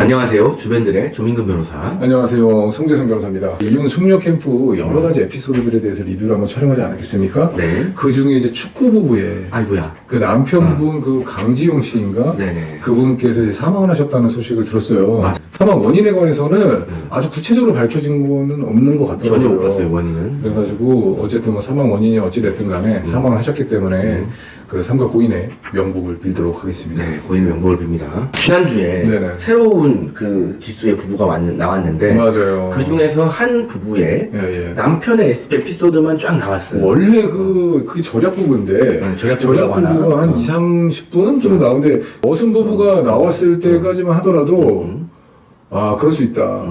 안녕하세요. 주변들의 조민근 변호사. 안녕하세요. 송재성 변호사입니다. 이혼 숙녀 캠프 여러 가지 에피소드들에 대해서 리뷰를 한번 촬영하지 않았겠습니까? 네. 그 중에 이제 축구 부부의 아이고야. 그 남편분 그 강지용 씨인가? 네네. 그분께서 이제 사망을 하셨다는 소식을 들었어요. 맞아. 사망 원인에 관해서는 아주 구체적으로 밝혀진 거는 없는 것 같더라고요. 전혀 못 봤어요, 원인은. 그래가지고 어쨌든 뭐 사망 원인이 어찌됐든 간에 사망을 하셨기 때문에 그 삼가 고인의 명복을 빌도록 하겠습니다. 네, 고인의 명복을 빕니다. 지난주에 네네. 새로운 그 기수의 부부가 나왔는데 맞아요. 그 중에서 한 부부의 예, 예. 남편의 에피소드만 쫙 나왔어요. 원래 그 절약 부부인데, 절약 절약 부부가 부부가 한 2, 30분 정도 나오는데, 어순 부부가 나왔을 때까지만 하더라도, 아, 그럴 수 있다.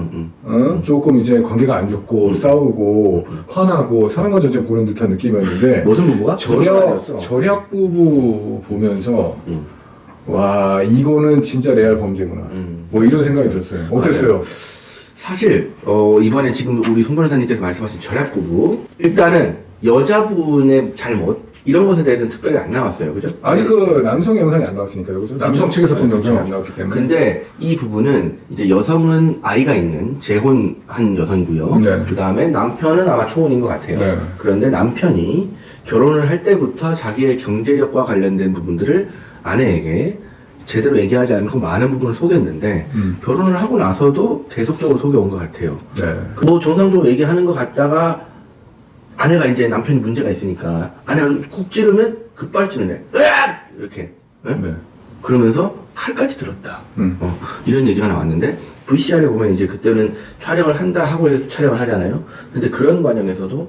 조금 이제 관계가 안 좋고, 싸우고, 화나고, 사랑과 전쟁 보는 듯한 느낌이었는데, 무슨 부부가? 절약 부부 보면서, 와, 이거는 진짜 레알 범죄구나. 뭐 이런 생각이 들었어요. 어땠어요? 사실 이번에 지금 우리 송 변호사님께서 말씀하신 절약 부부, 일단은 여자분의 잘못 이런 것에 대해서는 특별히 안 나왔어요, 그죠? 아직 그 남성 영상이 안 나왔으니까요, 그죠? 남성 측에서 본 영상이 안 나왔기 때문에. 근데 이 부부는 이제 여성은 아이가 있는 재혼한 여성이고요. 네. 그 다음에 남편은 아마 초혼인 것 같아요. 네. 그런데 남편이 결혼을 할 때부터 자기의 경제력과 관련된 부분들을 아내에게 제대로 얘기하지 않고 많은 부분을 속였는데 결혼을 하고 나서도 계속적으로 속여온 것 같아요. 네. 뭐 정상적으로 얘기하는 것 같다가 아내가 이제 남편이 문제가 있으니까 아내가 쿡 찌르면 급발진을 해. 으악! 이렇게. 응? 네. 그러면서 칼까지 들었다. 음. 이런 얘기가 나왔는데 VCR에 보면 이제 그때는 촬영을 한다 하고 해서 촬영을 하잖아요. 근데 그런 과정에서도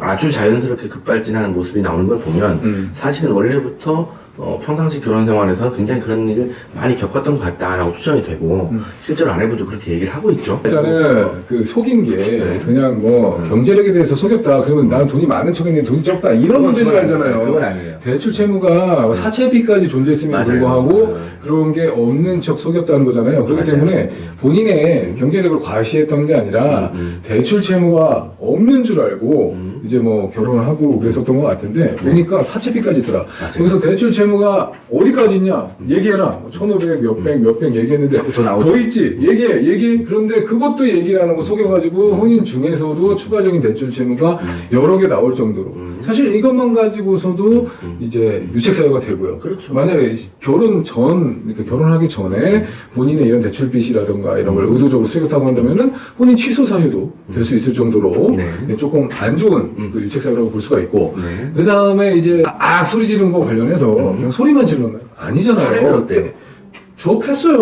아주 자연스럽게 급발진하는 모습이 나오는 걸 보면 사실은 원래부터 평상시 결혼 생활에서 굉장히 그런 일을 많이 겪었던 것 같다라고 추정이 되고 실제로 아내분도 그렇게 얘기를 하고 있죠. 일단은 그 속인 게 그냥 뭐 경제력에 대해서 속였다. 그러면 나는 돈이 많은 척했는데 돈이 적다. 이런 문제인 줄 알잖아요. 그건 아니에요. 대출 채무가 사채비까지 존재했음에도 맞아요. 불구하고 그런 게 없는 척 속였다는 거잖아요. 그렇기 맞아요. 때문에 본인의 경제력을 과시했던 게 아니라 대출 채무가 없는 줄 알고 이제 뭐 결혼을 하고 그랬었던 것 같은데 보니까 사채비까지 있더라. 그래서 대출 채무가 어디까지 있냐? 얘기해라. 1,500 몇백 얘기했는데 더 나오죠. 더 있지. 얘기해. 그런데 그것도 얘기를 안 하고 속여가지고 혼인 중에서도 추가적인 대출 채무가 여러 개 나올 정도로. 사실 이것만 가지고서도 이제 유책사유가 되고요. 그렇죠. 만약에 그러니까 결혼하기 전에 본인의 이런 대출빚이라든가 이런 걸 의도적으로 속였다고 한다면은 혼인 취소 사유도 될 수 있을 정도로 네. 조금 안 좋은 그 유책사유라고 볼 수가 있고. 네. 그 다음에 이제 소리 지르는 거 관련해서 그냥 소리만 질렀나요? 아니잖아요. 칼을 들었대요. 주워 팼어요.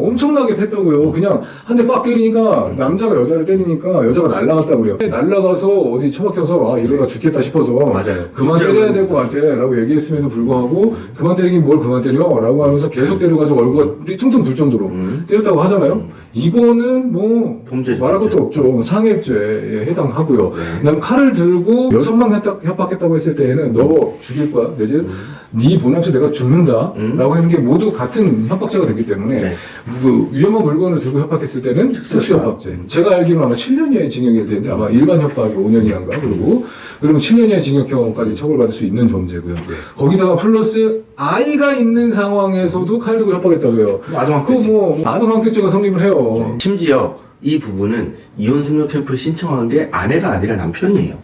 엄청나게 팼다고요. 그냥 한 대 빡 때리니까 남자가 여자를 때리니까 여자가 날아갔다고 그래요. 날아가서 어디 처박혀서 이러다 죽겠다 싶어서 맞아요. 그만 때려야 될 것 같아 라고 얘기했음에도 불구하고 그만 때리긴 뭘 그만 때려 라고 하면서 계속 때려가지고 얼굴이 퉁퉁 불 정도로 때렸다고 하잖아요. 이거는 뭐 범죄죠, 말할 것도 범죄. 없죠. 상해죄에 해당하고요. 난 칼을 들고 여성만 협박했다고 했을 때에는 너 죽일 거야. 내지 네 돈 없이 내가 죽는다 라고 하는 게 모두 같은 협박죄가 되기 때문에 네. 그 위험한 물건을 들고 협박했을 때는 특수협박죄. 제가 알기로는 아마 7년 이하의 징역일 텐데 아마 일반 협박이 5년 이하인가 그러고 그러면 7년 이하의 징역형까지 처벌받을 수 있는 범죄고요. 거기다가 플러스 아이가 있는 상황에서도 칼 들고 협박했다고요. 아동학대죄. 그뭐 아동학대죄가 성립을 해요. 심지어 이 부부는 이혼 숙녀 캠프에 신청한 게 아내가 아니라 남편이에요.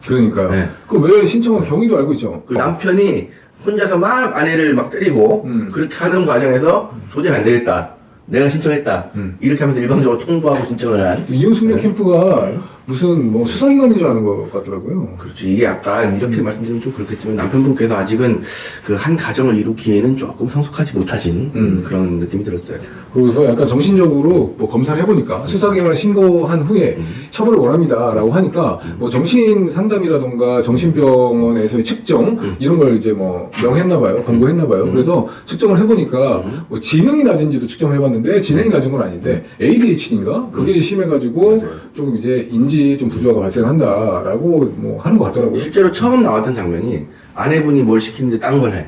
그러니까요. 네. 그 왜 신청한 경위도 알고 있죠. 그 남편이 혼자서 막 아내를 막 때리고 그렇게 하는 과정에서 도저히 안 되겠다. 내가 신청했다. 이렇게 하면서 일방적으로 통보하고 신청을 한. 이혼 숙녀 캠프가 무슨 뭐 수사기관인 줄 아는 것 같더라고요. 그렇죠. 이게 약간 이렇게 말씀드리면 좀 그렇겠지만 남편분께서 아직은 그 한 가정을 이루기에는 조금 성숙하지 못하신 그런 느낌이 들었어요. 그래서 약간 정신적으로 뭐 검사를 해보니까 수사기관을 신고한 후에 처벌을 원합니다라고 하니까 뭐 정신 상담이라던가 정신병원에서의 측정 이런 걸 이제 뭐 명했나봐요. 권고했나봐요. 그래서 측정을 해보니까 뭐 지능이 낮은지도 측정을 해봤는데 지능이 낮은 건 아닌데 ADHD인가? 그게 심해가지고 조금 이제 인지 좀 부조화가 발생한다라고 뭐 하는 것 같더라고요. 실제로 처음 나왔던 장면이 아내분이 뭘 시키는데 딴 걸 해.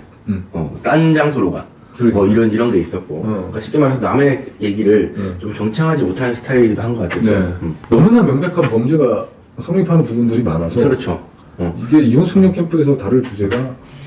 딴 장소로 가. 그러니까. 뭐 이런 게 있었고. 그러니까 쉽게 말해서 남의 얘기를 좀 경청하지 못하는 스타일이기도 한 것 같았어요. 네. 너무나 명백한 범죄가 성립하는 부분들이 많아서 그렇죠. 이게 이혼 숙녀 캠프에서 다룰 주제가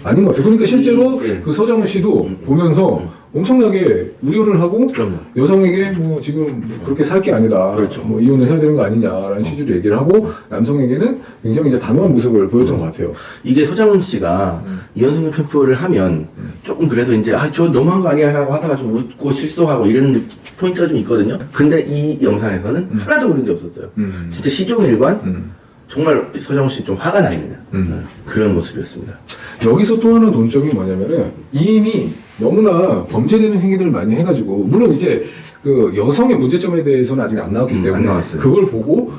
아닌 것 같아요. 그러니까 실제로 예. 그 서장훈 씨도 보면서 엄청나게 우려를 하고 그럼요. 여성에게 뭐 지금 뭐 그렇게 살 게 아니다. 그렇죠. 뭐 이혼을 해야 되는 거 아니냐라는 취지로 얘기를 하고 남성에게는 굉장히 이제 단호한 모습을 보였던 것 같아요. 이게 서장훈 씨가 이혼승격 캠프를 하면 조금 그래도 이제 저 너무한 거 아니야 라고 하다가 좀 웃고 실소하고 이런 포인트가 좀 있거든요. 근데 이 영상에서는 하나도 그런 게 없었어요. 진짜 시종일관 정말 서장훈 씨 좀 화가 나 있는 그런 모습이었습니다. 여기서 또 하나 논점이 뭐냐면은 이미 너무나 범죄되는 행위들을 많이 해가지고 물론 이제 그 여성의 문제점에 대해서는 아직 안 나왔기 안 때문에 나왔어요. 그걸 보고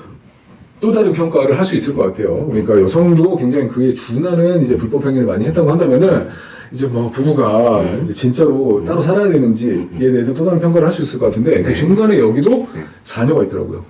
또 다른 평가를 할 수 있을 것 같아요. 그러니까 여성도 굉장히 그에 준하는 이제 불법 행위를 많이 했다고 한다면은 이제 뭐 부부가 이제 진짜로 따로 살아야 되는지에 대해서 또 다른 평가를 할 수 있을 것 같은데 그 중간에 여기도 자녀가 있더라고요.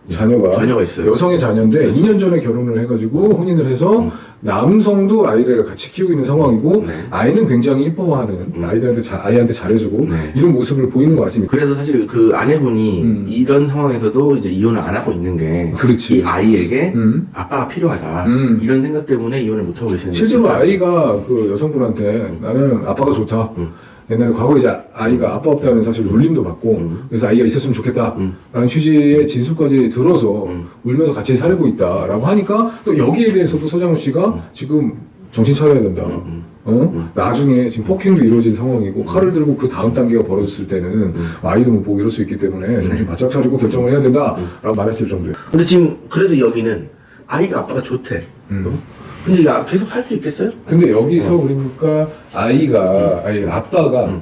자녀가 있어요. 여성의 자녀인데 2년 전에 결혼을 해가지고 혼인을 해서 남성도 아이를 같이 키우고 있는 상황이고 네. 아이는 굉장히 이뻐하는 아이한테 잘해주고 네. 이런 모습을 보이는 것 같습니다. 그래서 사실 그 아내분이 이런 상황에서도 이제 이혼을 안 하고 있는 게 그렇지. 이 아이에게 음. 아빠가 필요하다 이런 생각 때문에 이혼을 못 하고 계시는 실제로 거죠. 아이가 그 여성분한테 나는 아빠가 좋다. 옛날에 과거에 이제 아이가 아빠 없다는 사실 놀림도 받고 그래서 아이가 있었으면 좋겠다 라는 취지의 진술까지 들어서 울면서 같이 살고 있다라고 하니까 또 여기에 대해서도 서장훈 씨가 지금 정신 차려야 된다. 나중에 지금 폭행도 이루어진 상황이고 칼을 들고 그 다음 단계가 벌어졌을 때는 아이도 못 보고 이럴 수 있기 때문에 정신 바짝 차리고 결정을 해야 된다라고 말했을 정도예요. 근데 지금 그래도 여기는 아이가 아빠가 좋대. 근데 계속 살 수 있겠어요? 근데 여기서 그러니까 아빠가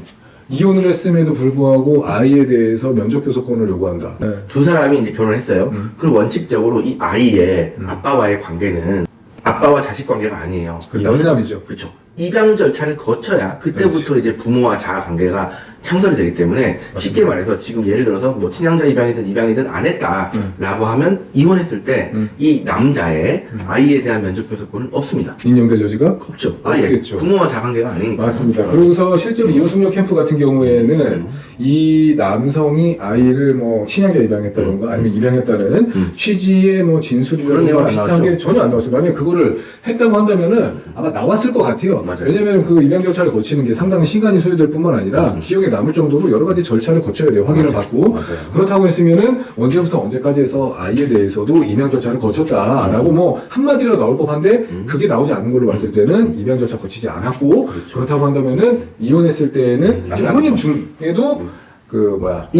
이혼을 했음에도 불구하고 아이에 대해서 면접교섭권을 요구한다. 네. 두 사람이 이제 결혼했어요. 그리고 원칙적으로 이 아이의 아빠와의 관계는 아빠와 자식 관계가 아니에요. 남남이죠. 그렇죠. 입양 절차를 거쳐야 그때부터 이제 부모와 자아 관계가 창설이 되기 때문에 쉽게 말해서 지금 예를 들어서 뭐 친양자 입양이든 안 했다라고 하면 이혼했을 때 이 남자의 아이에 대한 면접 교섭권은 없습니다. 인정될 여지가 없죠. 아예 없겠죠. 부모와 자아 관계가 아니니까. 맞습니다. 그러고서 실제로 이혼승려 캠프 같은 경우에는 이 남성이 아이를 뭐 친양자 입양했다던가 아니면 입양했다는 취지의 뭐 그런 진술이라든가 내용은 안 비슷한 나왔죠. 게 전혀 안 나왔어요. 만약에 그거를 했다고 한다면은 아마 나왔을 것 같아요. 맞아요. 왜냐면 그 입양 절차를 거치는 게 상당히 시간이 소요될 뿐만 아니라 기억에 남을 정도로 여러 가지 절차를 거쳐야 돼요. 확인을 받고. 맞아요. 그렇다고 했으면은 언제부터 언제까지 해서 아이에 대해서도 입양 절차를 거쳤다라고 뭐 한마디로 나올 법한데 그게 나오지 않은 걸로 봤을 때는 입양 절차 거치지 않았고 그렇다고 한다면은 이혼했을 때는 이제 혼인 중에도 그 뭐야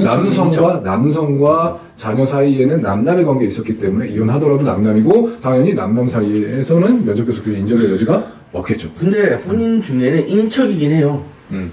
남성과 자녀 사이에는 남남의 관계가 있었기 때문에 이혼하더라도 남남이고 당연히 남남 사이에서는 면접교섭권이 인정될 여지가 없겠죠. 근데 혼인 중에는 인척이긴 해요.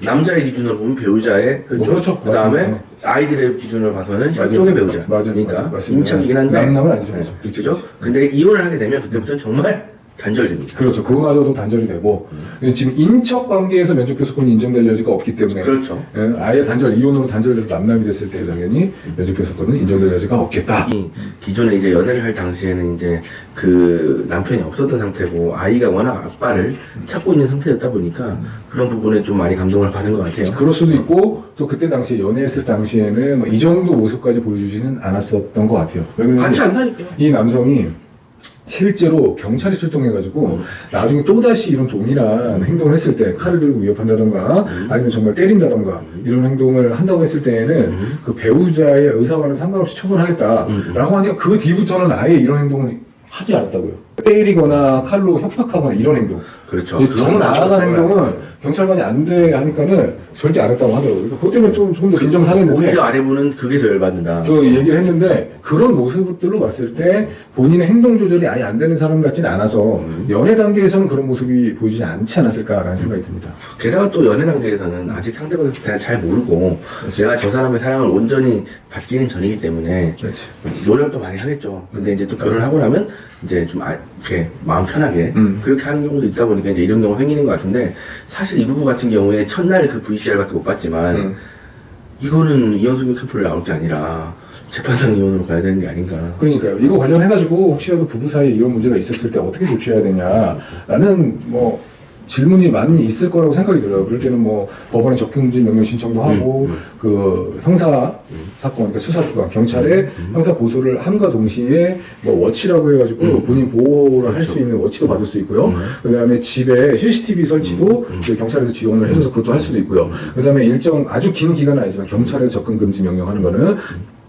남자의 기준으로 보면 배우자의 혈족, 그렇죠. 그다음에 맞습니다. 아이들의 기준으로 봐서는 맞아요. 혈족의 배우자. 맞아요. 그러니까 맞습니다. 인척이긴 한데 남남은 아니죠. 네, 그렇죠. 그렇죠. 근데 이혼을 하게 되면 그때부터는 정말 단절됩니다. 그렇죠. 그거마저도 단절이 되고 지금 인척 관계에서 면접교섭권이 인정될 여지가 없기 때문에 그렇죠. 예, 아예 이혼으로 단절돼서 남남이 됐을 때 당연히 면접교섭권은 인정될 여지가 없겠다. 이 기존에 이제 연애를 할 당시에는 이제 그 남편이 없었던 상태고 아이가 워낙 아빠를 찾고 있는 상태였다 보니까 그런 부분에 좀 많이 감동을 받은 것 같아요. 그럴 수도 있고 또 그때 당시에 연애했을 당시에는 뭐이 정도 모습까지 보여주지는 않았었던 것 같아요. 왜 그러냐면 같이 안 사니까. 이 남성이 실제로 경찰이 출동해가지고 나중에 또다시 이런 동일한 행동을 했을 때 칼을 들고 위협한다던가 아니면 정말 때린다던가 이런 행동을 한다고 했을 때에는 그 배우자의 의사와는 상관없이 처벌하겠다라고 하니까 그 뒤부터는 아예 이런 행동을 하지 않았다고요. 때리거나 칼로 협박하거나 이런 행동. 그렇죠. 더 나아간 행동은 경찰관이 안 돼 하니까는 절대 안 했다고 하더라고요. 그러니까 그것 때문에 좀 더 빈정상했는데 오히려 아내분은 그게 더 열받는다. 그 얘기를 했는데 그런 모습들로 봤을 때 본인의 행동 조절이 아예 안 되는 사람 같지는 않아서 연애 단계에서는 그런 모습이 보이지 않지 않았을까라는 생각이 듭니다. 게다가 또 연애 단계에서는 아직 상대방의 스타일을 잘 모르고 내가 저 사람의 사랑을 온전히 받기는 전이기 때문에 그렇지. 노력도 많이 하겠죠. 근데 이제 또 결혼하고 나면 이제 좀 이렇게 마음 편하게 그렇게 하는 경우도 있다 보니까 이제 이런 경우가 생기는 것 같은데 사실 이 부부 같은 경우에 첫날 그 VCR밖에 못 봤지만 이거는 이혼승격 캠프를 나올 게 아니라 재판상 이혼으로 가야 되는 게 아닌가. 그러니까요. 이거 관련해가지고 혹시라도 부부 사이에 이런 문제가 있었을 때 어떻게 조치해야 되냐라는 뭐 질문이 많이 있을 거라고 생각이 들어요. 그럴 때는 뭐 법원에 적금금지 명령 신청도 하고 그 형사 사건, 그러니까 수사기관 경찰에 형사 고소를 함과 동시에 뭐 워치라고 해가지고 본인 보호를 할 수 있는 워치도 받을 수 있고요. 그다음에 집에 CCTV 설치도 이제 경찰에서 지원을 해줘서 그것도 할 수도 있고요. 그다음에 일정 아주 긴 기간은 아니지만 경찰에서 접근금지 명령하는 거는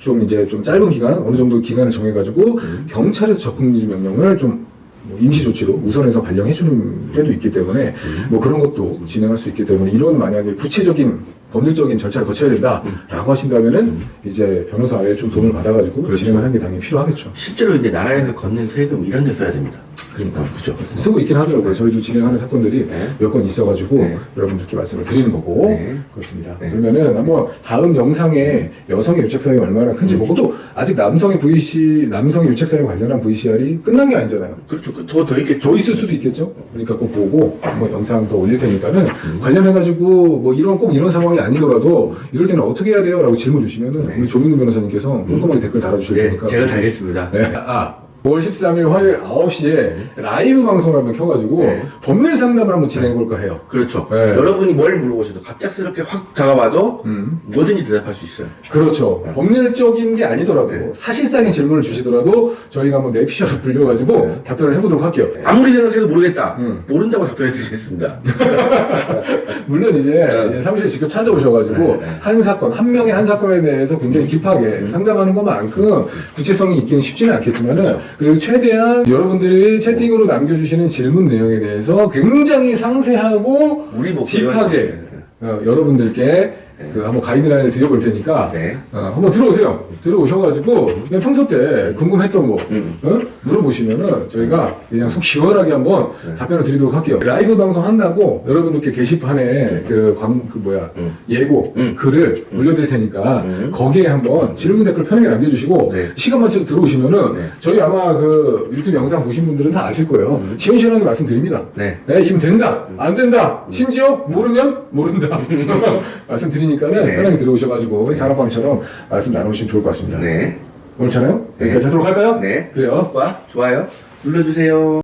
좀 이제 좀 짧은 기간, 어느 정도 기간을 정해가지고 경찰에서 접근금지 명령을 좀 뭐 임시 조치로 우선해서 발령해 주는 때도 있기 때문에 뭐 그런 것도 진행할 수 있기 때문에 이런 만약에 구체적인 법률적인 절차를 거쳐야 된다라고 하신다면은 이제 변호사에 좀 도움을 받아가지고 그렇죠. 진행을 하는 게 당연히 필요하겠죠. 실제로 이제 나라에서 걷는 세금 이런 데 써야 됩니다. 그러니까 그죠. 쓰고 있긴 하더라고요. 저희도 진행하는 사건들이 몇 건 있어가지고 네. 여러분들께 말씀을 드리는 거고 네. 그렇습니다. 네. 그러면은 한번 다음 영상에 여성의 유책 사유가 얼마나 큰지 보고 또 아직 남성의 유책 사유 관련한 VCR이 끝난 게 아니잖아요. 그렇죠. 더 있겠죠. 더 있을 수도 있겠죠. 그러니까 꼭 보고 한번 영상 더 올릴 테니까는 관련해가지고 뭐 꼭 이런 상황이 아니더라도 이럴 때는 어떻게 해야 돼요? 라고 질문 주시면은 우리 조민근 변호사님께서 꼼꼼하게 댓글 달아주실 네, 테니까 제가 달겠습니다. 네. 5월 13일 화요일 9시에 라이브 방송을 한번 켜가지고 네. 법률 상담을 한번 진행해볼까 해요. 그렇죠. 네. 여러분이 뭘 물어보셔도 갑작스럽게 확 다가와도 뭐든지 대답할 수 있어요. 그렇죠. 법률적인 게 아니더라도 사실상의 질문을 주시더라도 저희가 한번 내피셜을 불려가지고 답변을 해보도록 할게요. 아무리 생각해도 모르겠다. 모른다고 답변해 드리겠습니다. 물론 이제 사무실 직접 찾아오셔가지고 한 명의 한 사건에 대해서 굉장히 딥하게 상담하는 것만큼 구체성이 있기는 쉽지는 않겠지만은 그래서 최대한 여러분들이 채팅으로 남겨주시는 질문 내용에 대해서 굉장히 상세하고 우리 목소리가 딥하게 여러분들께 한번 가이드라인을 드려볼 테니까 네. 한번 들어오세요. 들어오셔가지고 그냥 평소 때 궁금했던 거 물어보시면은 저희가 그냥 속 시원하게 한번 답변을 드리도록 할게요. 라이브 방송 한다고 여러분들께 게시판에 예고 글을 올려드릴 테니까 거기에 한번 질문 댓글 편하게 남겨주시고 네. 시간 맞춰서 들어오시면은 저희 아마 그 유튜브 영상 보신 분들은 다 아실 거예요. 시원시원하게 말씀드립니다. 네. 임 된다, 안 된다, 심지어 모르면 모른다 말씀드리니까는 네. 편하게 들어오셔가지고 사랑방처럼 말씀 나누시면 좋을 것 같습니다. 네. 오늘 촬영 네. 여기까지 하도록 할까요? 네. 그래요. 구독과 좋아요 눌러주세요.